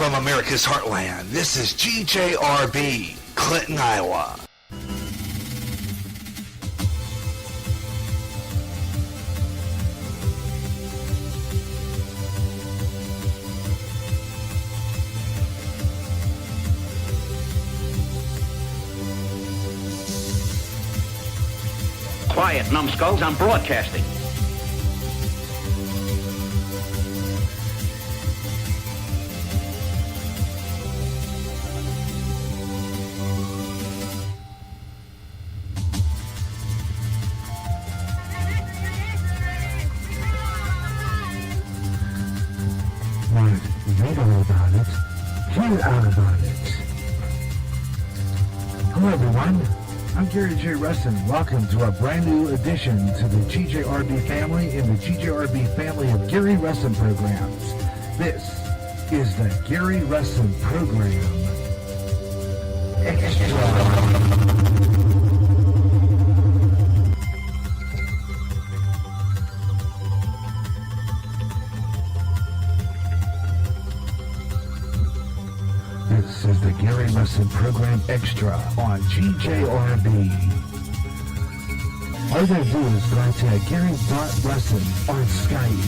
from America's heartland, this is GJRB, Clinton, Iowa. Quiet, numbskulls, I'm broadcasting. Read all about it, hear all about it. Hello everyone, I'm Gary Russen. Welcome to a brand new addition to the GJRB family in the GJRB family of Gary Russen programs. This is the Gary Russen program Extra. This is the Gary Russen Program Extra on GJRB. All you gotta do is go to Gary.Russen on Skype,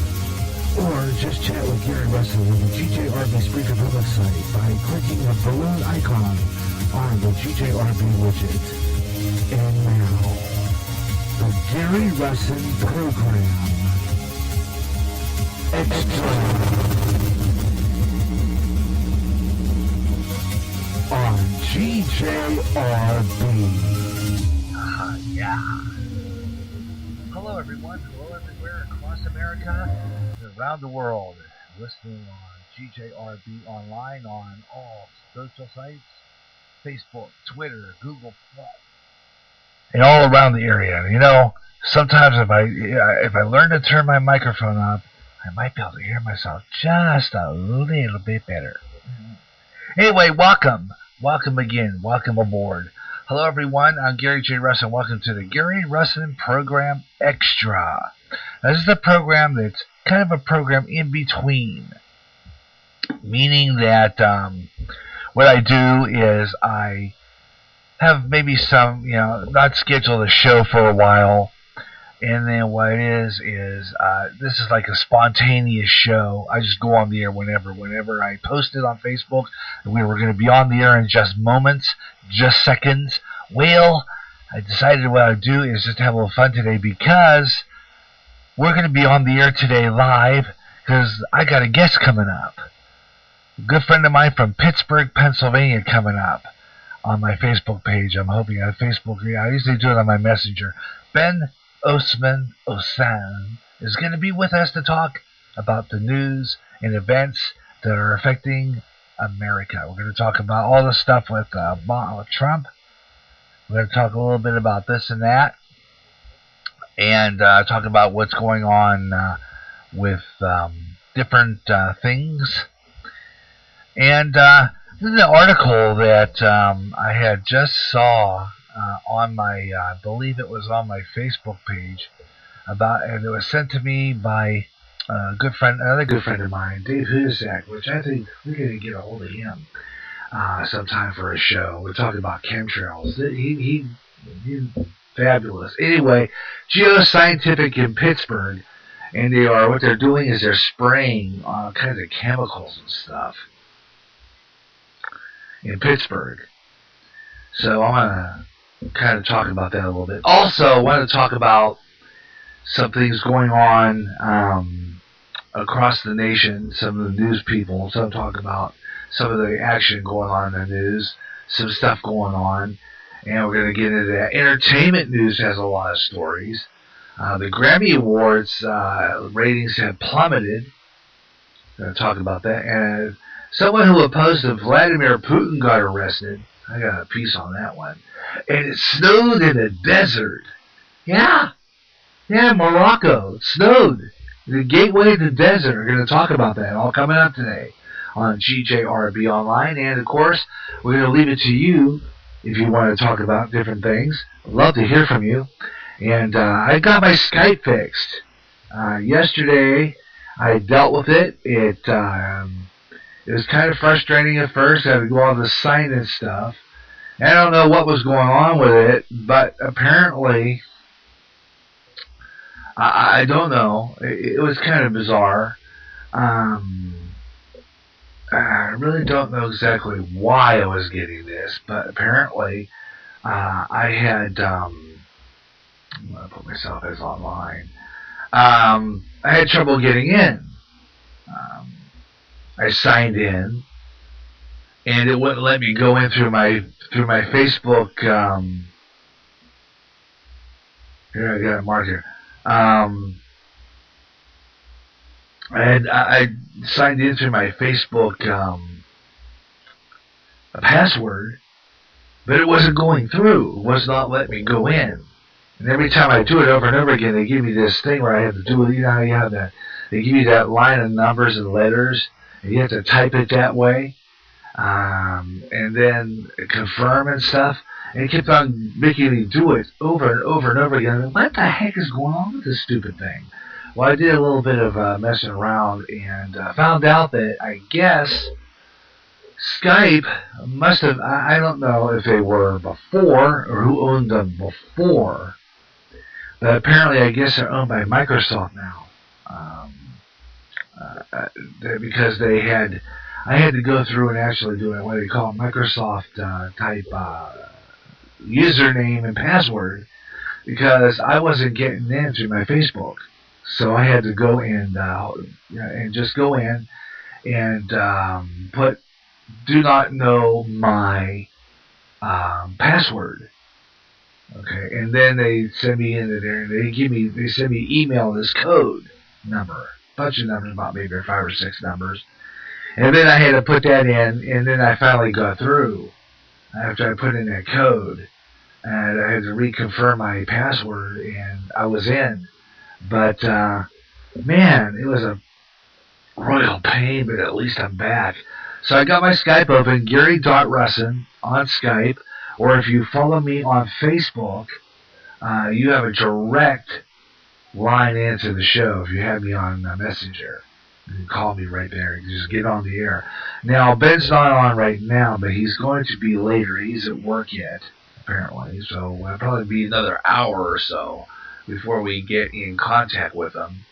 or just chat with Gary Russen on the GJRB Spreaker Public site by clicking the balloon icon on the GJRB widget. And now, the Gary Russen Program Extra. On GJRB. Yeah. Hello, everyone. Hello, everywhere across America and around the world. Listening on GJRB online on all social sites, Facebook, Twitter, Google+, and all around the area. You know, sometimes if I learn to turn my microphone up, I might be able to hear myself just a little bit better. Anyway, welcome. Welcome again. Welcome aboard. Hello, everyone. I'm Gary J. Russen. Welcome to the Gary Russen Program Extra. This is a program that's kind of a program in between. Meaning that what I do is I have maybe some, not scheduled a show for a while. And then what it is this is like a spontaneous show. I just go on the air whenever I post it on Facebook. We were going to be on the air in just moments, just seconds. Well, I decided what I'd do is just have a little fun today because we're going to be on the air today live because I got a guest coming up. A good friend of mine from Pittsburgh, Pennsylvania coming up on my Facebook page. I'm hoping on Facebook. I usually do it on my Messenger. Oceman Oscan is going to be with us to talk about the news and events that are affecting America. We're going to talk about all the stuff with Trump. We're going to talk a little bit about this and that, and talk about what's going on with different things. And this is an article that I had just saw on my, I believe it was on my Facebook page, and it was sent to me by another good friend of mine, Dave Hudak, which I think we're going to get a hold of him sometime for a show. We're talking about chemtrails. He's fabulous. Anyway, Geoscientific in Pittsburgh, and what they're doing is they're spraying all kinds of chemicals and stuff in Pittsburgh. So I'm going to kind of talk about that a little bit. Also, I want to talk about some things going on across the nation, some of the news people. So I'm talking about some of the action going on in the news, some stuff going on, and we're going to get into that. Entertainment news has a lot of stories. The Grammy Awards ratings have plummeted. I'm going to talk about that. And someone who opposed to Vladimir Putin got arrested. I got a piece on that one. And it snowed in the desert. Yeah, Morocco. It snowed. The gateway to the desert. We're going to talk about that all coming up today on GJRB Online. And, of course, we're going to leave it to you if you want to talk about different things. I'd love to hear from you. And I got my Skype fixed. Yesterday, I dealt with it. It was kind of frustrating at first. I had to go all this sign-in stuff. And I don't know what was going on with it, but apparently, I don't know. It was kind of bizarre. I really don't know exactly why I was getting this, but apparently I had, I'm going to put myself as online. I had trouble getting in. I signed in, and it wouldn't let me go in through my Facebook. Here, I got it marked here. I signed in through my Facebook password, but it wasn't going through. It was not letting me go in. And every time I do it over and over again, they give me this thing where I have to do it. You know how you have that? They give you that line of numbers and letters, and you have to type it that way, and then confirm and stuff. And it kept on making me do it over and over and over again. What the heck is going on with this stupid thing? Well, I did a little bit of messing around and found out that I guess Skype must have, I don't know if they were before or who owned them before, but apparently I guess they're owned by Microsoft now. Because I had to go through and actually do what they call Microsoft type username and password, because I wasn't getting in through my Facebook. So I had to go and just go in and put do not know my password. Okay, and then they send me into there and they send me email this code number, a bunch of numbers, about maybe 5 or 6 numbers, and then I had to put that in, and then I finally got through after I put in that code, and I had to reconfirm my password, and I was in. But, man, it was a royal pain, but at least I'm back. So I got my Skype open, Gary.Russen on Skype, or if you follow me on Facebook, you have a direct line into the show. If you have me on Messenger, you can call me right there. You just get on the air. Now, Ben's not on right now, but he's going to be later. He's at work yet, apparently, so it'll probably be another hour or so before we get in contact with them.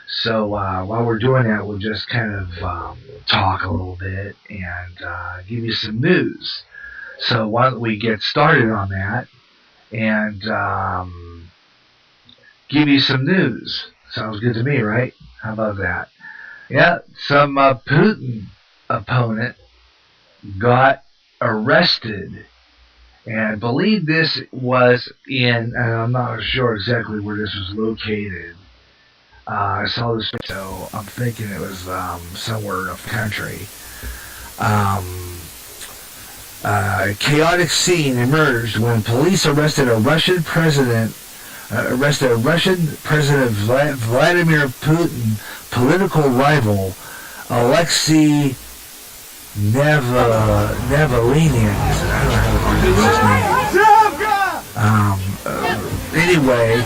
So while we're doing that, we'll just kind of talk a little bit and give you some news. So why don't we get started on that and give you some news. Sounds good to me, right? How about that? Yeah, some Putin opponent got arrested. And I believe this was in, and I'm not sure exactly where this was located. I saw this, so I'm thinking it was somewhere in the country. A chaotic scene emerged when police arrested Russian President Vladimir Putin, political rival Alexei Navalny. I don't know how to pronounce his name. Anyway,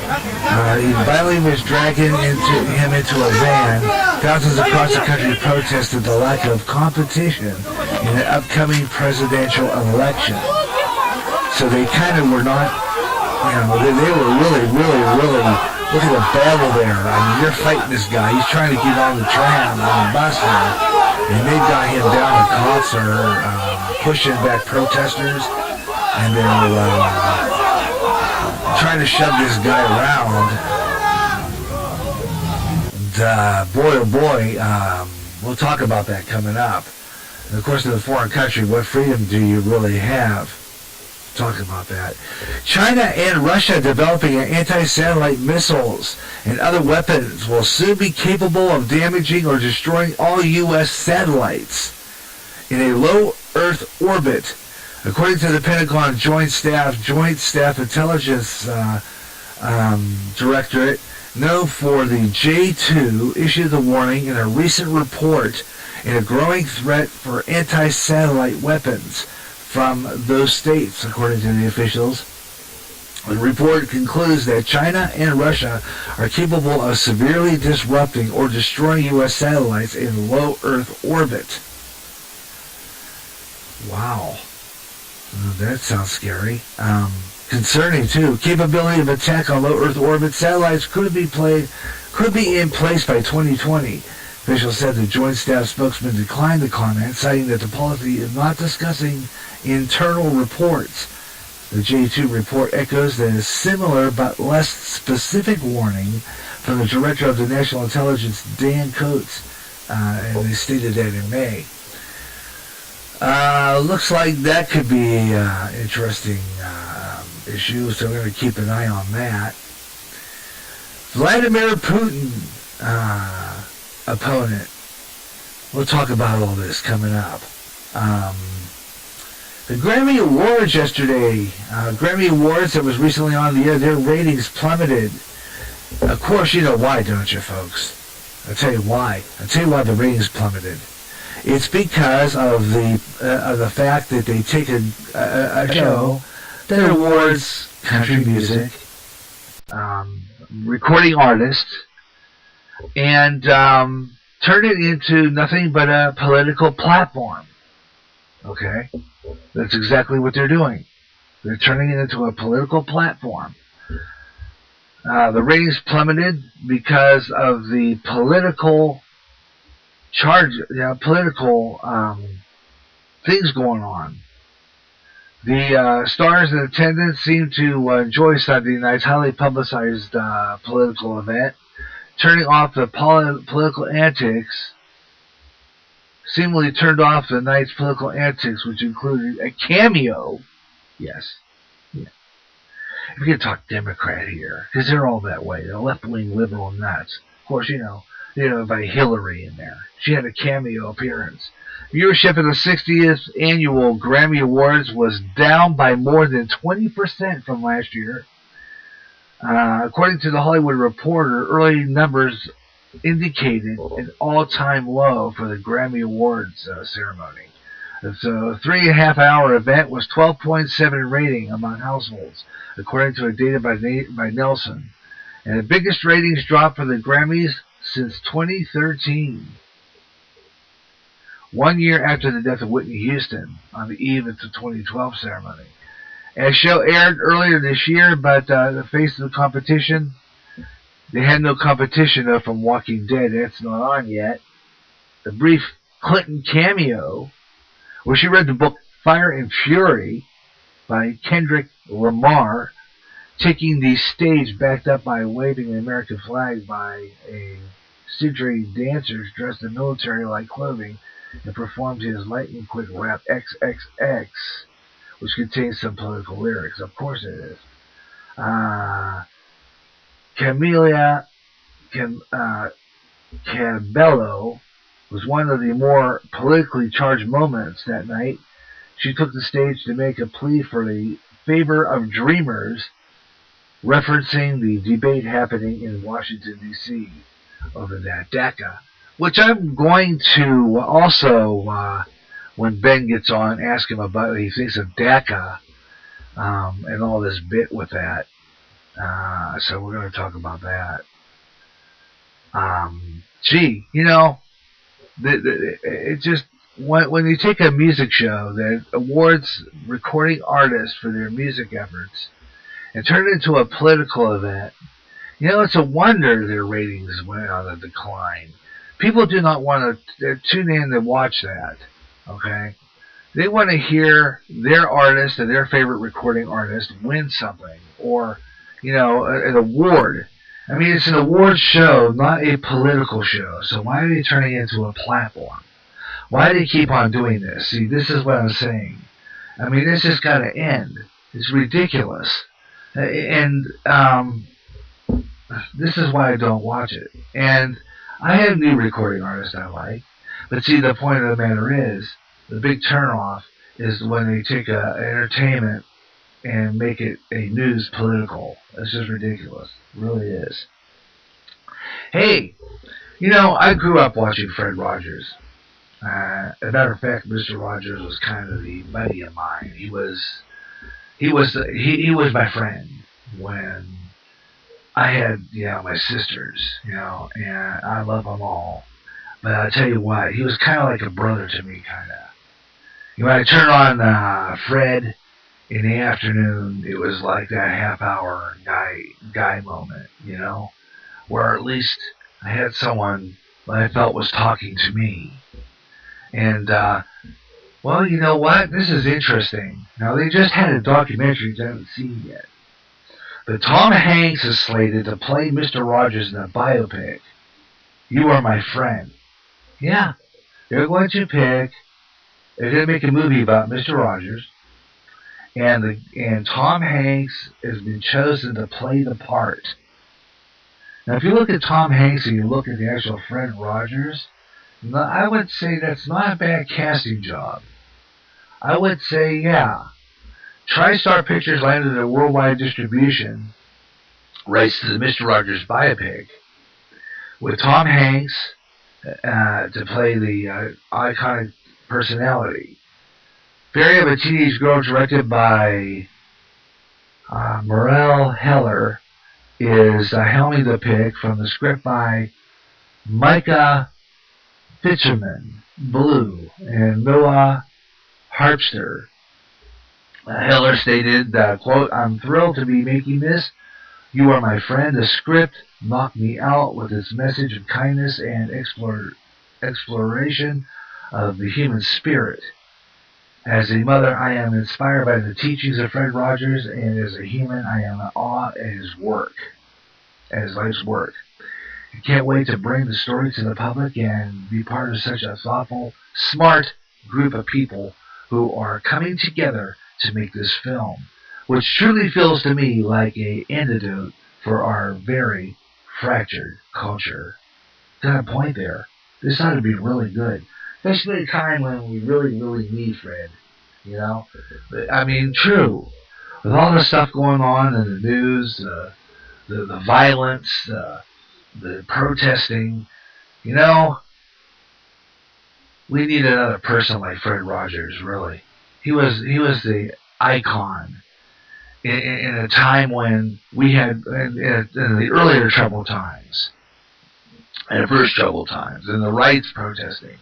he violently was dragging him into a van. Thousands across the country protested the lack of competition in the upcoming presidential election. So they kind of were not, they were really, look at the battle there. I mean, you're fighting this guy. He's trying to get on the tram, on the bus there. And they've got him down. The cops are pushing back protesters. And they're trying to shove this guy around. And, boy, oh boy, we'll talk about that coming up. And of course, in a foreign country, what freedom do you really have? Talk about that. China and Russia developing anti-satellite missiles and other weapons will soon be capable of damaging or destroying all U.S. satellites in a low Earth orbit. According to the Pentagon Joint Staff Intelligence Directorate, known for the J2, issued the warning in a recent report in a growing threat for anti-satellite weapons from those states, according to the officials. The report concludes that China and Russia are capable of severely disrupting or destroying U.S. satellites in low Earth orbit. Wow. That sounds scary. Concerning, too. Capability of attack on low Earth orbit satellites could be in place by 2020. Officials said the Joint Staff spokesman declined the comment, citing that the policy is not discussing internal reports. The J2 report echoes the similar but less specific warning from the Director of the National Intelligence, Dan Coates, and they stated that in May. Looks like that could be an interesting issue, so we're going to keep an eye on that. Vladimir Putin, opponent. We'll talk about all this coming up. The Grammy Awards yesterday, Grammy Awards that was recently on the air, their ratings plummeted. Of course, you know why, don't you, folks? I'll tell you why. I'll tell you why the ratings plummeted. It's because of the fact that they take a show that awards country music, recording artists, and turn it into nothing but a political platform. Okay? That's exactly what they're doing. They're turning it into a political platform. The ratings plummeted because of the political things going on. The stars in attendance seemed to enjoy Sunday night's highly publicized political event, turning off the political antics. Seemingly turned off the night's political antics, which included a cameo. Yes. Yeah. If you could talk Democrat here, because they're all that way. They're left-wing liberal nuts. Of course, you know by Hillary in there. She had a cameo appearance. Viewership of the 60th annual Grammy Awards was down by more than 20% from last year. According to the Hollywood Reporter, early numbers indicated an all-time low for the Grammy Awards ceremony. The 3.5-hour event was 12.7 in rating among households, according to a data by Nelson. And the biggest ratings drop for the Grammys since 2013. 1 year after the death of Whitney Houston on the eve of the 2012 ceremony. As show aired earlier this year, but the face of the competition, they had no competition though from Walking Dead. That's not on yet. The brief Clinton cameo, where she read the book Fire and Fury by Kendrick Lamar, taking the stage backed up by waving an American flag by a Sidri dancers dressed in military-like clothing, and performed his lightning quick rap XXX, which contains some political lyrics. Of course it is. Cabello was one of the more politically charged moments that night. She took the stage to make a plea for the favor of dreamers, referencing the debate happening in Washington, D.C. over that DACA, which I'm going to also, when Ben gets on, ask him about what he thinks of DACA and all this bit with that. So we're going to talk about that. It just, when you take a music show that awards recording artists for their music efforts and turn it into a political event, it's a wonder their ratings went on a decline. People do not want to tune in to watch that, okay? They want to hear their artist and their favorite recording artist win something, or, an award. I mean, it's an award show, not a political show. So why are they turning it into a platform? Why do they keep on doing this? See, this is what I'm saying. I mean, this has got to end. It's ridiculous. And this is why I don't watch it. And I have new recording artists I like. But see, the point of the matter is, the big turnoff is when they take entertainment and make it a news political. It's just ridiculous. It really is. Hey, I grew up watching Fred Rogers. As a matter of fact, Mr. Rogers was kind of the buddy of mine. He was my friend when I had, my sisters, and I love them all. But I'll tell you what, he was kind of like a brother to me, kind of. When I turned on Fred in the afternoon, it was like that half-hour guy moment, where at least I had someone that I felt was talking to me. And, well, you know what? This is interesting. Now, they just had a documentary I haven't seen yet. But Tom Hanks is slated to play Mr. Rogers in a biopic. You Are My Friend. Yeah, they're going to make a movie about Mr. Rogers. And Tom Hanks has been chosen to play the part. Now, if you look at Tom Hanks and you look at the actual Fred Rogers, I would say that's not a bad casting job. I would say, yeah. TriStar Pictures landed a worldwide distribution rights to the Mr. Rogers biopic with Tom Hanks to play the iconic personality. Fairy of a Teenage Girl, directed by Morel Heller, is helming the pick from the script by Micah Fitcherman, Blue, and Noah Harpster. Heller stated, quote, "I'm thrilled to be making this. You Are My Friend. The script knocked me out with its message of kindness and exploration of the human spirit. As a mother, I am inspired by the teachings of Fred Rogers, and as a human, I am in awe at his life's work. I can't wait to bring the story to the public and be part of such a thoughtful, smart group of people who are coming together to make this film, which truly feels to me like an antidote for our very fractured culture." Got a point there. This ought to be really good. Especially at a time when we really, really need Fred. I mean, true. With all the stuff going on in the news, the violence, the protesting, we need another person like Fred Rogers, really. He was the icon in a time when we had, in the earlier troubled times, and the first troubled times, and the rights protesting,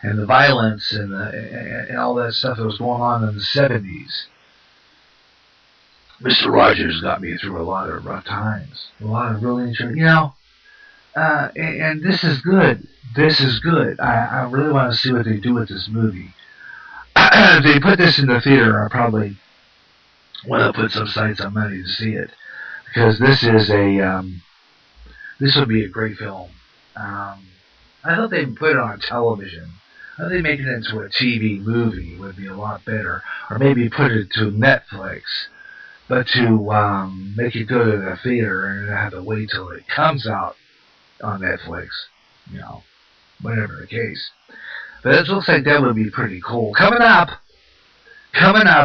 and the violence, and all that stuff that was going on in the 70s. Mr. Rogers got me through a lot of rough times, a lot of really interesting, and this is good. This is good. I really want to see what they do with this movie. If they put this in the theater, I probably want to put some sights on money to see it, because this would be a great film. I hope they put it on television. I think making it into a TV movie would be a lot better, or maybe put it to Netflix. But to make it go to the theater and have to wait till it comes out on Netflix, whatever the case. But it looks like that would be pretty cool. Coming up,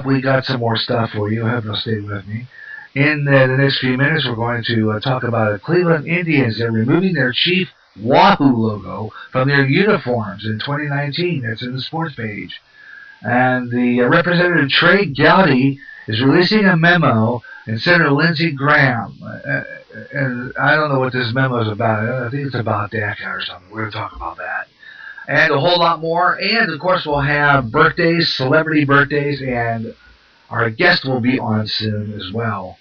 we got some more stuff for you. I hope you'll stay with me. In the next few minutes, we're going to talk about the Cleveland Indians. They're removing their Chief Wahoo logo from their uniforms in 2019. That's in the sports page. And the Representative Trey Gowdy is releasing a memo, and Senator Lindsey Graham, and I don't know what this memo is about. I think it's about DACA or something. We're going to talk about that. And a whole lot more. And, of course, we'll have birthdays, celebrity birthdays, and our guest will be on soon as well.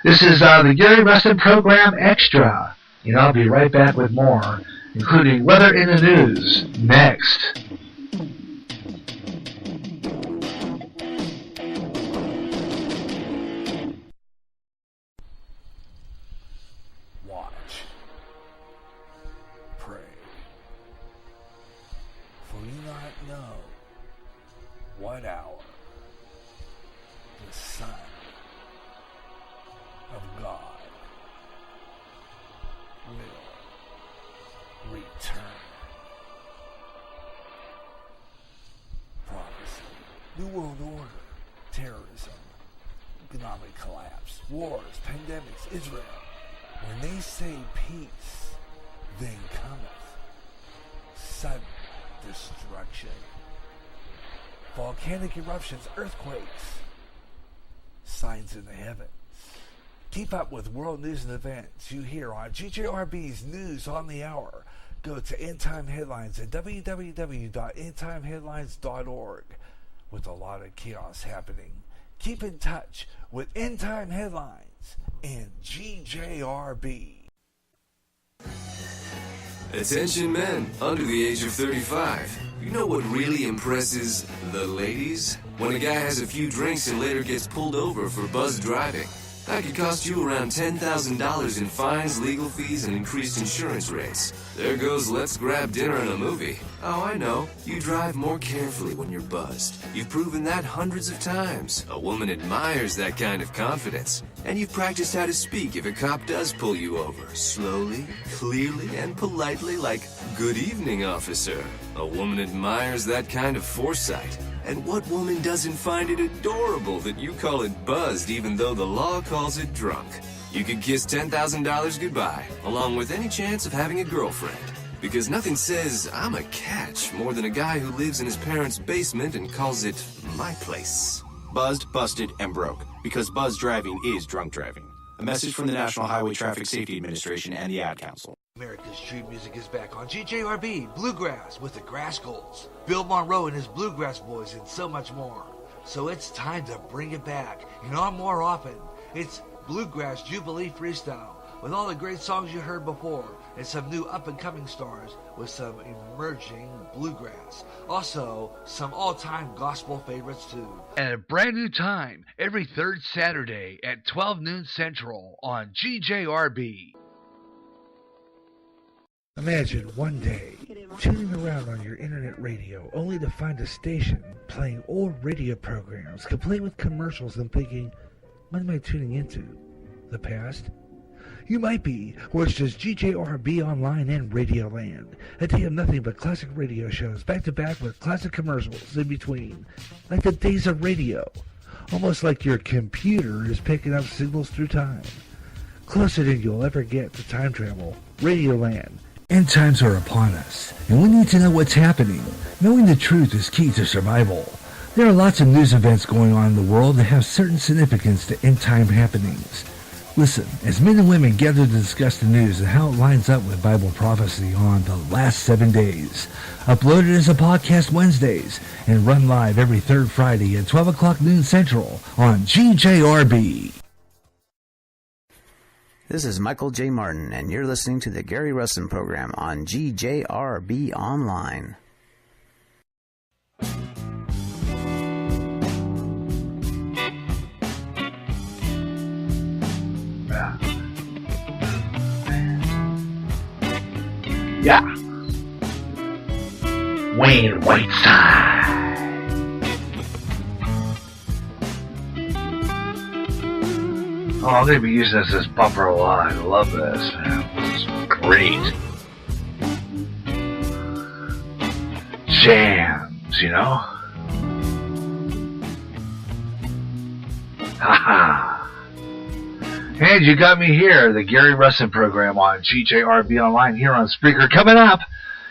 This is the Gary Russen Program Extra. I'll be right back with more, including Weather in the News, next. Watch. Pray. For you not know what hour the Son of God will return. Prophecy, New World Order, terrorism, economic collapse, wars, pandemics, Israel. When they say peace, then cometh sudden destruction. Volcanic eruptions, earthquakes, signs in the heavens. Keep up with world news and events you hear on GJRB's News on the Hour. Go to End Time Headlines at www.endtimeheadlines.org. with a lot of chaos happening. Keep in touch with End Time Headlines and GJRB. Attention men under the age of 35. You know what really impresses the ladies? When a guy has a few drinks and later gets pulled over for buzz driving. That could cost you around $10,000 in fines, legal fees, and increased insurance rates. There goes let's grab dinner and a movie. Oh, I know. You drive more carefully when you're buzzed. You've proven that hundreds of times. A woman admires that kind of confidence. And you've practiced how to speak if a cop does pull you over. Slowly, clearly, and politely like, "Good evening, officer." A woman admires that kind of foresight. And what woman doesn't find it adorable that you call it buzzed even though the law calls it drunk? You could kiss $10,000 goodbye, along with any chance of having a girlfriend. Because nothing says, "I'm a catch," more than a guy who lives in his parents' basement and calls it my place. Buzzed, busted, and broke. Because buzz driving is drunk driving. A message from the National Highway Traffic Safety Administration and the Ad Council. America's Street Music is back on GJRB Bluegrass with the Grass Goals, Bill Monroe and his Bluegrass Boys, and so much more. So it's time to bring it back, and on more often. It's Bluegrass Jubilee Freestyle, with all the great songs you heard before, and some new up-and-coming stars with some emerging bluegrass. Also, some all-time gospel favorites too. And a brand new time, every third Saturday at 12 noon Central on GJRB. Imagine one day tuning around on your internet radio only to find a station playing old radio programs complete with commercials and thinking, what am I tuning into? The past? You might be, or it's just GJRB Online and Radioland. A day of nothing but classic radio shows back to back with classic commercials in between. Like the days of radio. Almost like your computer is picking up signals through time. Closer than you'll ever get to time travel. Radioland. End times are upon us, and we need to know what's happening. Knowing the truth is key to survival. There are lots of news events going on in the world that have certain significance to end time happenings. Listen, as men and women gather to discuss the news and how it lines up with Bible prophecy on the last 7 days. Uploaded as a podcast Wednesdays and run live every third Friday at 12 o'clock noon Central on GJRB. This is Michael J. Martin, and you're listening to the Gary Russen program on GJRB Online. Yeah. Wayne Whiteside. Oh, I'm going to be using this as bumper a lot. I love this, man. This is great. Jams, you know? Haha. And you got me here, the Gary Russen program on GJRB Online here on Spreaker coming up.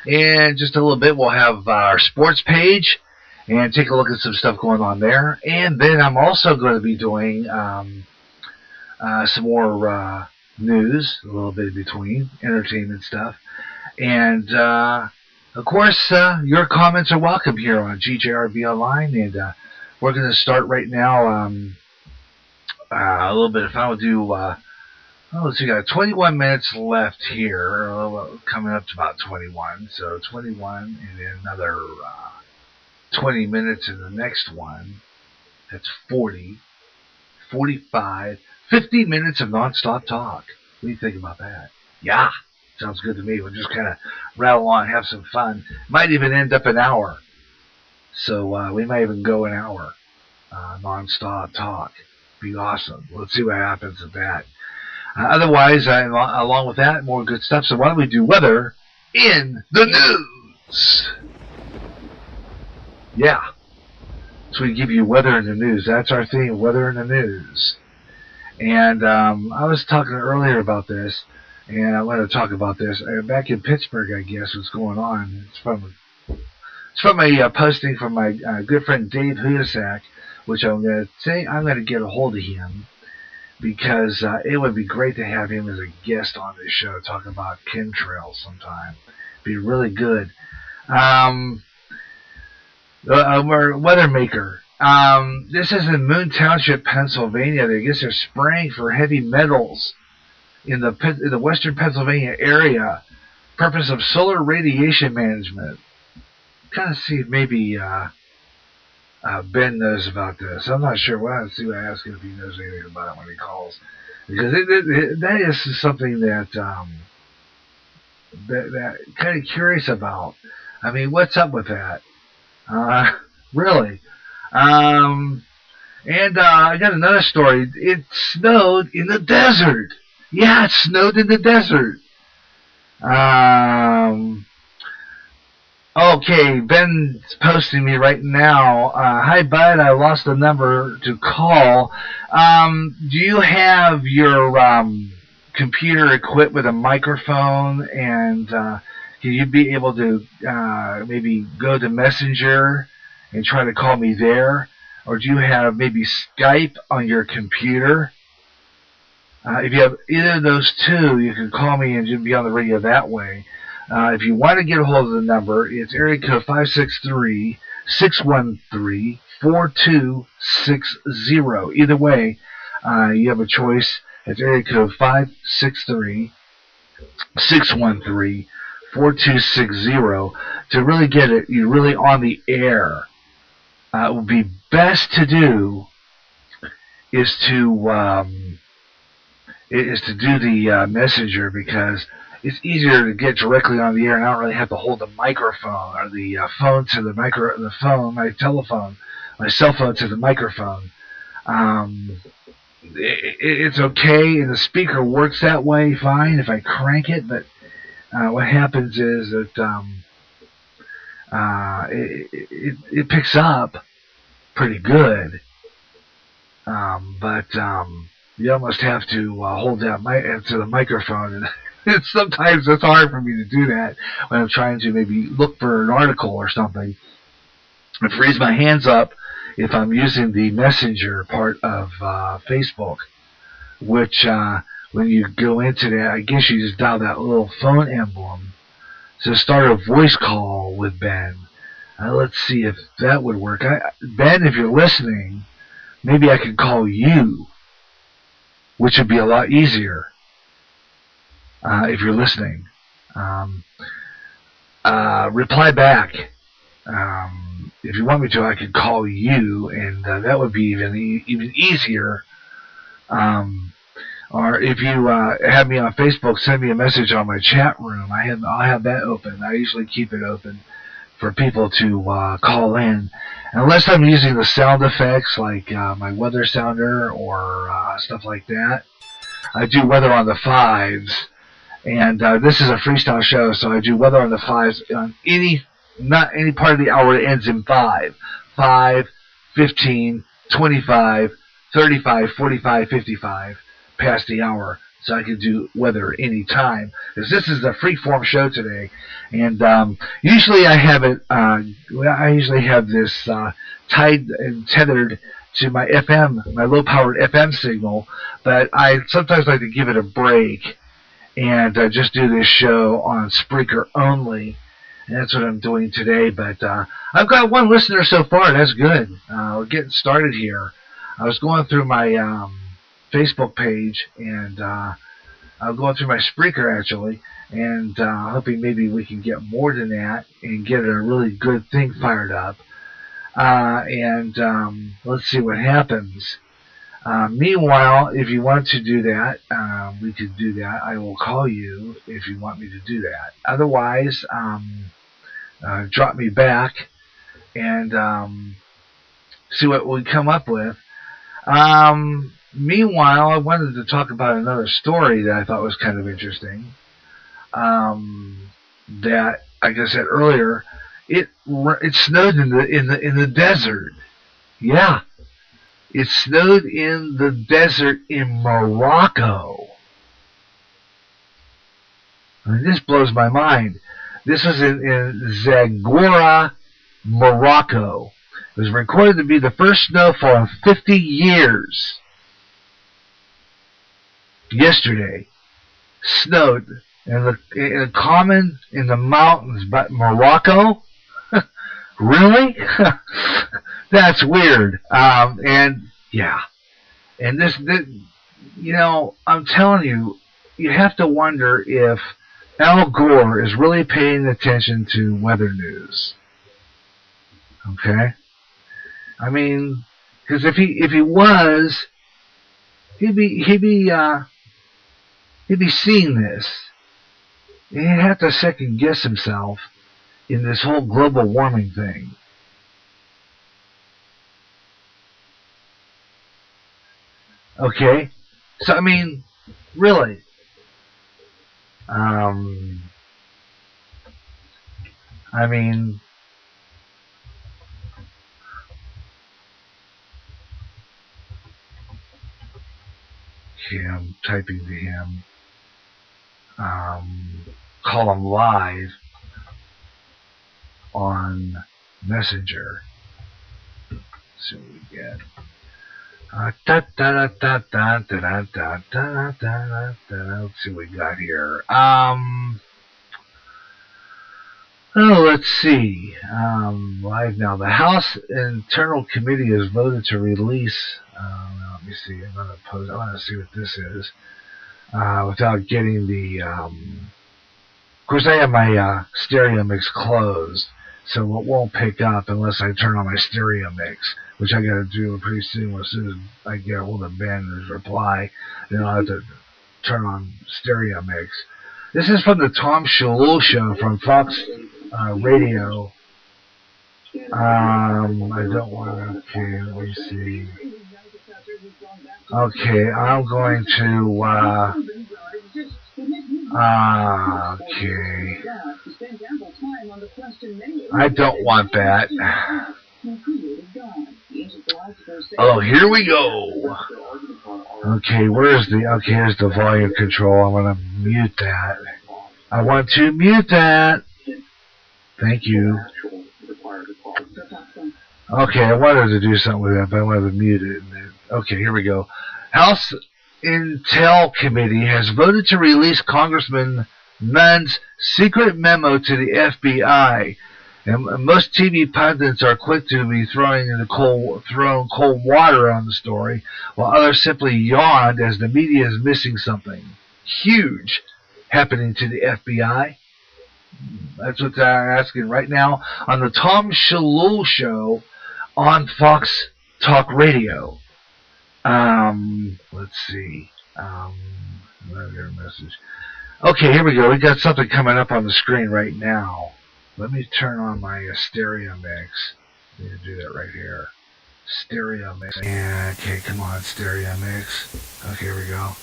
And just a little bit, we'll have our sports page and take a look at some stuff going on there. And then I'm also going to be doing some more news, a little bit in between, entertainment stuff. And, of course, your comments are welcome here on GJRB Online. And we're going to start right now. A little bit of fun. We'll do, let's see, we got 21 minutes left here, coming up to about 21. So 21 and then another 20 minutes in the next one. That's 40, 45, 50 minutes of nonstop talk. What do you think about that? Yeah, sounds good to me. We'll just kind of rattle on, have some fun. Might even end up an hour. So we might even go an hour nonstop talk. Be awesome. Let's see what happens with that. Otherwise, along with that, more good stuff. So why don't we do weather in the news? Yeah. So we give you weather in the news. That's our theme, weather in the news. And I was talking earlier about this, and I want to talk about this. Back in Pittsburgh, I guess, what's going on. It's from a posting from my good friend Dave Hudasak, which I'm going to say I'm going to get a hold of him because it would be great to have him as a guest on this show, talk about chemtrails sometime. Be really good. weather maker. This is in Moon Township, Pennsylvania. I guess they're spraying for heavy metals in the western Pennsylvania area. Purpose of solar radiation management. Kind of see if maybe Ben knows about this. I'm not sure. We'll have to see what I ask him if he knows anything about it when he calls, because that is something that that kind of curious about. I mean, what's up with that? Really? And I got another story. It snowed in the desert. Yeah, it snowed in the desert. Okay, Ben's posting me right now. Hi, bud. I lost the number to call. Do you have your computer equipped with a microphone? And can you be able to maybe go to Messenger and try to call me there? Or do you have maybe Skype on your computer? If you have either of those two, you can call me and be on the radio that way. If you want to get a hold of the number, it's area code 563-613-4260. Either way, you have a choice. It's area code 563-613-4260. To really get it, you're really on the air. It would be best to do is to do the messenger, because it's easier to get directly on the air, and I don't really have to hold the microphone or the phone to my telephone, my cell phone to the microphone. It's okay, and the speaker works that way fine if I crank it, but what happens is that it picks up pretty good, but you almost have to hold that to the microphone, and sometimes it's hard for me to do that when I'm trying to maybe look for an article or something. I freeze my hands up if I'm using the messenger part of Facebook, which when you go into that, I guess you just dial that little phone emblem to start a voice call with Ben. Let's see if that would work. Ben, if you're listening, maybe I could call you, which would be a lot easier if you're listening. Reply back. If you want me to, I could call you, and that would be even easier. Or if you have me on Facebook, send me a message on my chat room. I'll have that open. I usually keep it open for people to call in, unless I'm using the sound effects like my weather sounder or stuff like that. I do weather on the 5s, and this is a freestyle show, so I do weather on the 5s on not any part of the hour that ends in 5. 5, 15, 25, 35, 45, 55 past the hour, so I can do weather any time. Because this is a free-form show today, and usually I have it. I usually have this tied and tethered to my FM, my low-powered FM signal, but I sometimes like to give it a break and just do this show on Spreaker only. And that's what I'm doing today. But I've got one listener so far. That's good. We're getting started here. I was going through my Facebook page, and I'm going through my Spreaker, actually, and hoping maybe we can get more than that and get a really good thing fired up. And let's see what happens. Meanwhile, if you want to do that, we could do that. I will call you if you want me to do that. Otherwise, drop me back and see what we come up with. Meanwhile, I wanted to talk about another story that I thought was kind of interesting. That, like I said earlier, it snowed in the desert. Yeah, it snowed in the desert in Morocco. I mean, this blows my mind. This was in Zagora, Morocco. It was recorded to be the first snowfall in 50 years. Yesterday, snowed in the mountains, but Morocco. Really? That's weird. And yeah. And this, you know, I'm telling you, you have to wonder if Al Gore is really paying attention to weather news. Okay? I mean, because if he was, he'd be seeing this. He'd have to second guess himself in this whole global warming thing. Okay? So, I mean, really. I mean, okay, I'm typing to him. Call him live on Messenger. Let's see what we get. Let's see what we got here. Let's see. Live now. The House Internal Committee has voted to release. Let me see. I'm going to see what this is. Without getting the. Of course, I have my stereo mix closed, so it won't pick up unless I turn on my stereo mix, which I got to do pretty soon. As soon as I get a hold of Ben and his reply, then I'll have to turn on stereo mix. This is from the Tom Shalhoub show from Fox Radio. I don't want to. Okay, let me see. Okay, I'm going to. Okay. I don't want that. Oh, here we go. Okay, where's the, okay, here's the volume control. I'm going to mute that. I want to mute that. Thank you. Okay, I wanted to do something with that, but I wanted to mute it. Okay, here we go. House Intel Committee has voted to release Congressman Nunn's secret memo to the FBI. And most TV pundits are quick to be throwing cold water on the story, while others simply yawned as the media is missing something huge happening to the FBI. That's what they're asking right now on the Tom Shalhoub show on Fox Talk Radio. Let's see. Another message. Okay, here we go. We got something coming up on the screen right now. Let me turn on my stereo mix. I need to do that right here. Stereo mix. Yeah, okay, come on, stereo mix. Okay, here we go.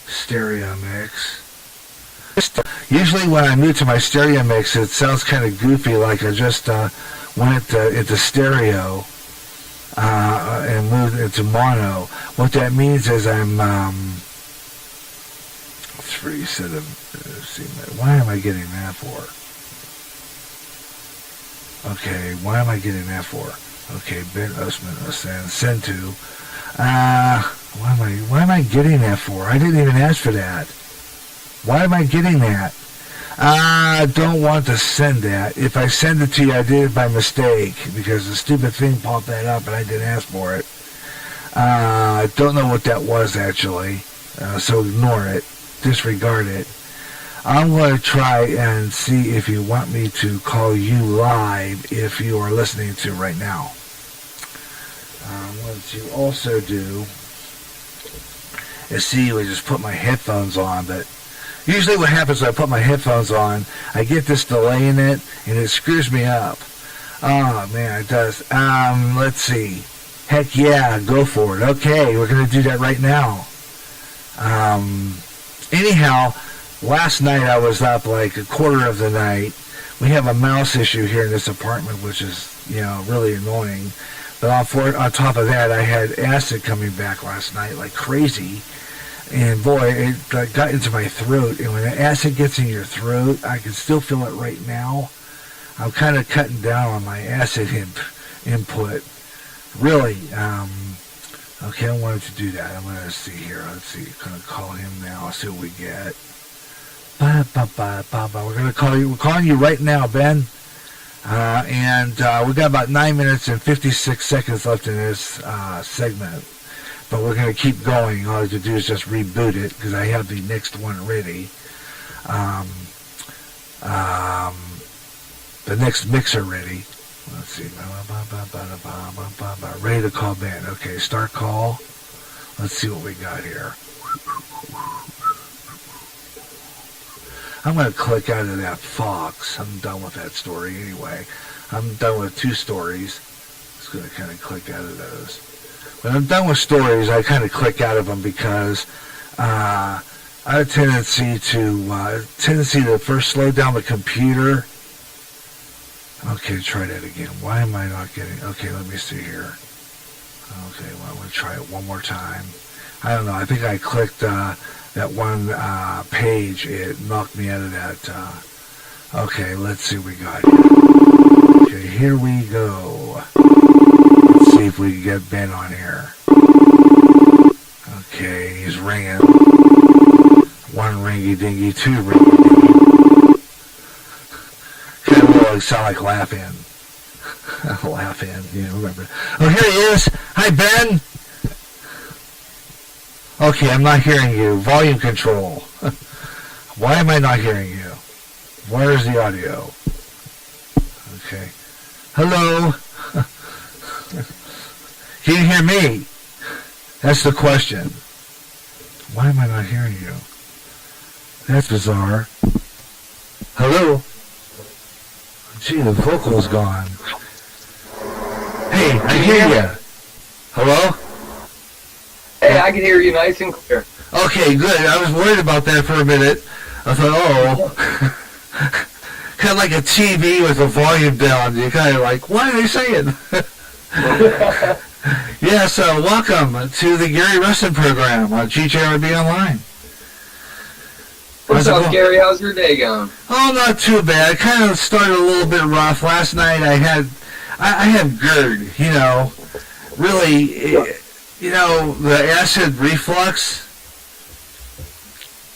Stereo mix. Usually when I move to my stereo mix, it sounds kind of goofy, like I just went into stereo and moved into mono. What that means is I'm it's free set of why am I getting that for? Okay, why am I getting that for? Okay, Ben Oceman Oscan send to. Why am I getting that for? I didn't even ask for that. Why am I getting that? I don't want to send that. If I send it to you, I did it by mistake because the stupid thing popped that up and I didn't ask for it. I don't know what that was actually, so ignore it. Disregard it. I'm going to try and see if you want me to call you live if you are listening to right now. What you also do is see, we just put my headphones on, but usually what happens when I put my headphones on, I get this delay in it, and it screws me up. Oh, man, it does. Let's see. Heck yeah, go for it. Okay, we're going to do that right now. Anyhow, last night I was up like a quarter of the night. We have a mouse issue here in this apartment, which is, really annoying. But on top of that, I had acid coming back last night like crazy. And boy, it got into my throat. And when the acid gets in your throat, I can still feel it right now. I'm kind of cutting down on my acid input. Really. Okay, I wanted to do that. I'm going to see here. Let's see. I'm going to call him now. See what we get. We're going to call you. We're calling you right now, Ben. And we've got about 9 minutes and 56 seconds left in this segment. But we're going to keep going. All I have to do is just reboot it because I have the next one ready. The next mixer ready. Let's see. Ready to call band. Okay, start call. Let's see what we got here. I'm going to click out of that Fox. I'm done with that story anyway. I'm done with 2 stories. Just going to kind of click out of those. When I'm done with stories, I kind of click out of them because I have a tendency to first slow down the computer. Okay, try that again. Why am I not getting... Okay, let me see here. Okay, well, I'm going to try it one more time. I don't know. I think I clicked that one page. It knocked me out of that. Okay, let's see what we got here. Okay, here we go. Let's see if we can get Ben on here. Okay, he's ringing. 1 ringy-dingy, 2 ringy-dingy. Kind of really sound like Laugh-In. Laugh-In, you know, remember. Oh, here he is. Hi, Ben. Okay, I'm not hearing you. Volume control. Why am I not hearing you? Where's the audio? Okay. Hello? Can you hear me? That's the question. Why am I not hearing you? That's bizarre. Hello? Gee, the vocal's gone. Hey, I hear you. Hello? Hey, I can hear you nice and clear. Okay, good. I was worried about that for a minute. I thought, kind of like a TV with the volume down. You're kind of like, what are they saying? Yeah, so welcome to the Gary Russen program on GJRB Online. What's up, Gary? How's your day going? Oh, not too bad. Kind of started a little bit rough. Last night I had GERD, you know, really, you know, the acid reflux.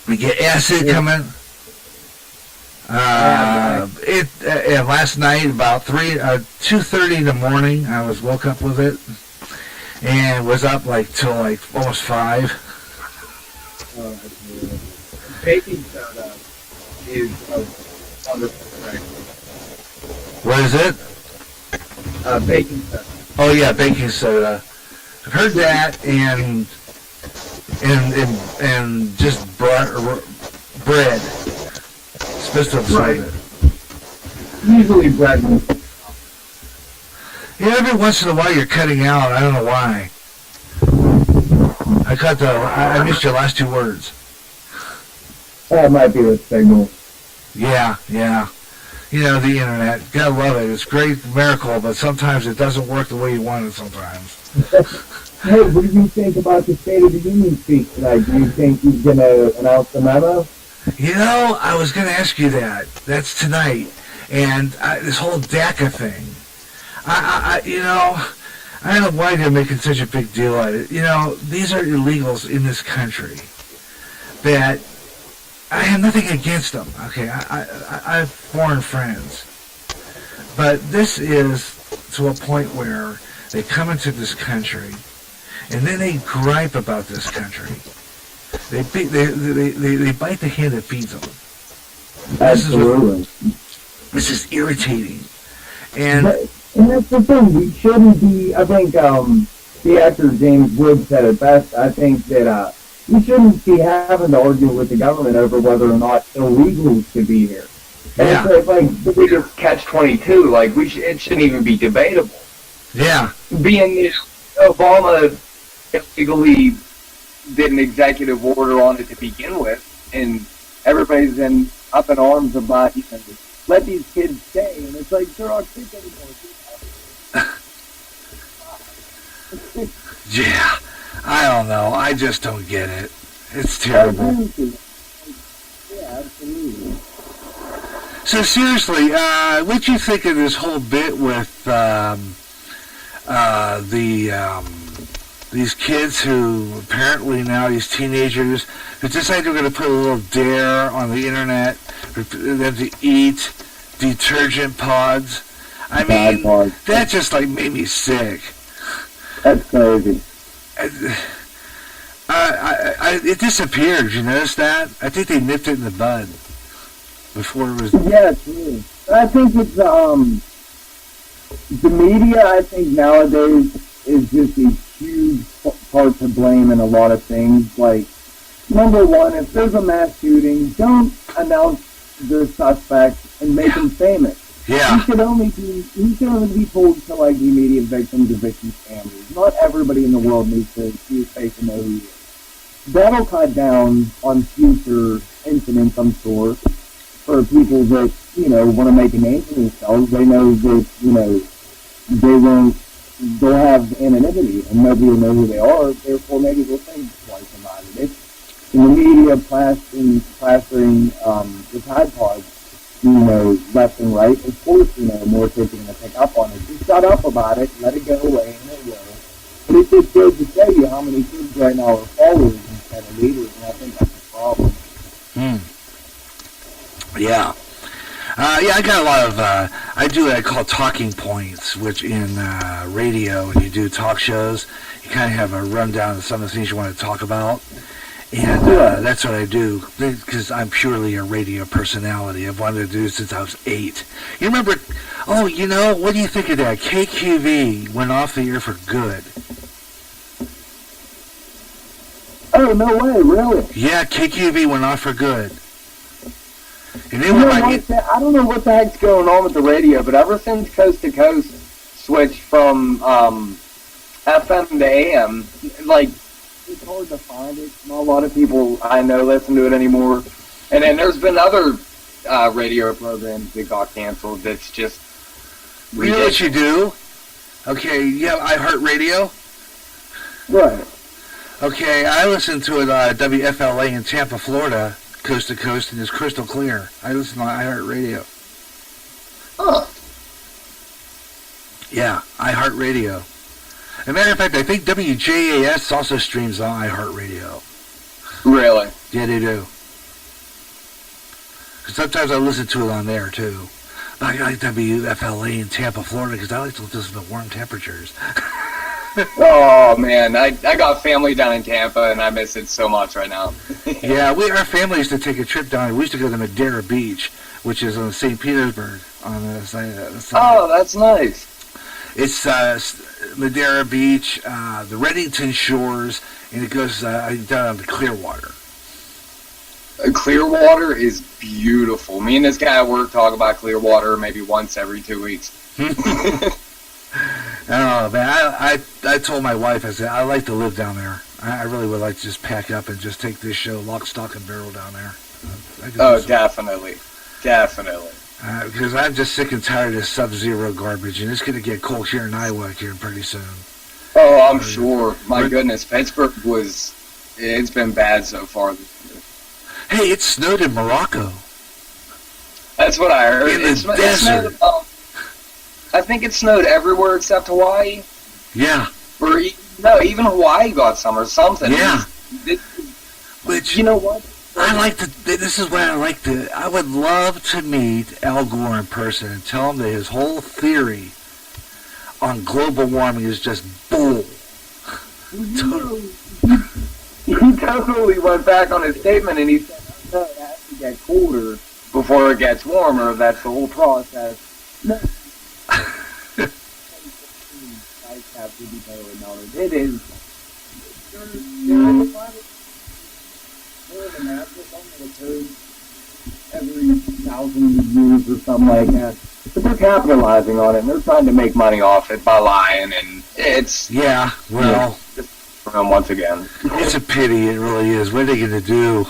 We get acid coming. Last night about 2:30 in the morning, I woke up with it and was up till almost 5. Baking soda is a wonderful thing. What is it? Baking soda. Oh yeah, baking soda. I've heard that and just bread. Specific soda. Usually bread. Yeah, every once in a while you're cutting out. I don't know why. I missed your last 2 words. That might be the signal. Yeah. You know, the internet. Gotta love it. It's a great miracle, but sometimes it doesn't work the way you want it sometimes. Hey, what do you think about the State of the Union speech tonight? Do you think he's going to announce the memo? You know, I was going to ask you that. That's tonight. And this whole DACA thing. You know, I don't know why they're making such a big deal out of it. You know, these are illegals in this country that I have nothing against them. Okay, I have foreign friends. But this is to a point where they come into this country and then they gripe about this country. They bite the hand that feeds them. Absolutely. This is irritating. And that's the thing. We shouldn't be, I think the actor James Wood said it best. I think that we shouldn't be having to argue with the government over whether or not illegals should be here. And yeah. It's like the biggest catch-22. Like, it shouldn't even be debatable. Yeah. Being that Obama illegally did an executive order on it to begin with, and everybody's been up in arms about, you know, let these kids stay, and it's like, they're not kids anymore. Yeah, I don't know. I just don't get it. It's terrible. Yeah, absolutely. So seriously, what do you think of this whole bit with these kids who apparently now, these teenagers, who decide they're going to put a little dare on the internet for them to eat detergent pods I mean, that just like made me sick. That's crazy. It disappeared. You notice that? I think they nipped it in the bud before it was. Yeah, true. I think it's the media. I think nowadays is just a huge part to blame in a lot of things. Like, number one, if there's a mass shooting, don't announce the suspect and make him famous. Yeah. He should only be told to like the immediate victims or victims' families. Not everybody in the world needs to see his face and know who he is. That'll cut down on future incidents, I'm sure, for people that, want to make a name for themselves. They know that, they'll have anonymity and nobody will know who they are, therefore maybe they'll think twice about it. It's in the media plastering the Tide Pods, left and right. Of course, more kids are going to pick up on it. Just shut up about it, let it go away, and it will. But it just goes to show you how many kids right now are followers instead of leaders, and I think that's a problem. Yeah. I got a lot of, I do what I call talking points, which in radio, when you do talk shows, you kind of have a rundown of some of the things you want to talk about. And that's what I do, because I'm purely a radio personality. I've wanted to do it since I was 8. You remember, what do you think of that? KQV went off the air for good. Oh, no way, really? Yeah, KQV went off for good. And they were like, I don't know what the heck's going on with the radio, but ever since Coast to Coast switched from FM to AM, like, it's hard to find it. Not a lot of people I know listen to it anymore. And then there's been other radio programs that got canceled that's just ridiculous. You know what you do? Okay, you have iHeartRadio? Right. Okay, I listen to it WFLA in Tampa, Florida, coast to coast, and it's crystal clear. I listen to iHeartRadio. Huh. Yeah, iHeartRadio. As a matter of fact, I think WJAS also streams on iHeartRadio. Really? Yeah, they do. Sometimes I listen to it on there, too. But I like WFLA in Tampa, Florida, because I like to listen to warm temperatures. Oh, man. I got family down in Tampa, and I miss it so much right now. Yeah, our family used to take a trip down. We used to go to Madeira Beach, which is on St. Petersburg. On the side. Oh, that's nice. It's Madeira Beach, the Reddington Shores, and it goes down to Clearwater. Clearwater is beautiful. Me and this guy at work talk about Clearwater maybe once every 2 weeks. Oh, man, I told my wife, I said, I like to live down there. I really would like to just pack up and just take this show lock, stock, and barrel down there. Definitely. Definitely. Because I'm just sick and tired of this sub-zero garbage, and it's going to get cold here in Iowa here pretty soon. Oh, I'm sure. My goodness, Pittsburgh it's been bad so far this year. Hey, it snowed in Morocco. That's what I heard. In the desert. I think it snowed everywhere except Hawaii. Yeah. Even Hawaii got some or something. Yeah. Which, you know what? This is what I like to, I would love to meet Al Gore in person and tell him that his whole theory on global warming is just bull. He totally went back on his statement and he said, no, it has to get colder before it gets warmer. That's the whole process. No. It is. Every 1,000 years or something like that. But they're capitalizing on it, and they're trying to make money off it by lying, and it's... Yeah, well... once again. It's a pity, it really is. What are they going to do?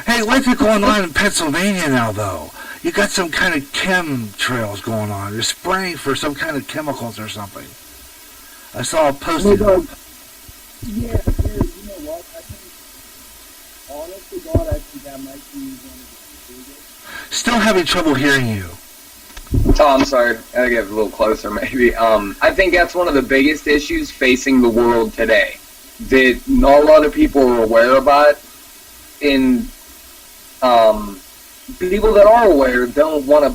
Hey, what's going on in Pennsylvania now, though? You got some kind of chemtrails going on. They're spraying for some kind of chemicals or something. I saw a post. Yeah, you know what? I think, honest to God, I think that might be one of the biggest. Still having trouble hearing you. Oh, I'm sorry. I gotta get a little closer, maybe. I think that's one of the biggest issues facing the world today that not a lot of people are aware about. People that are aware don't want to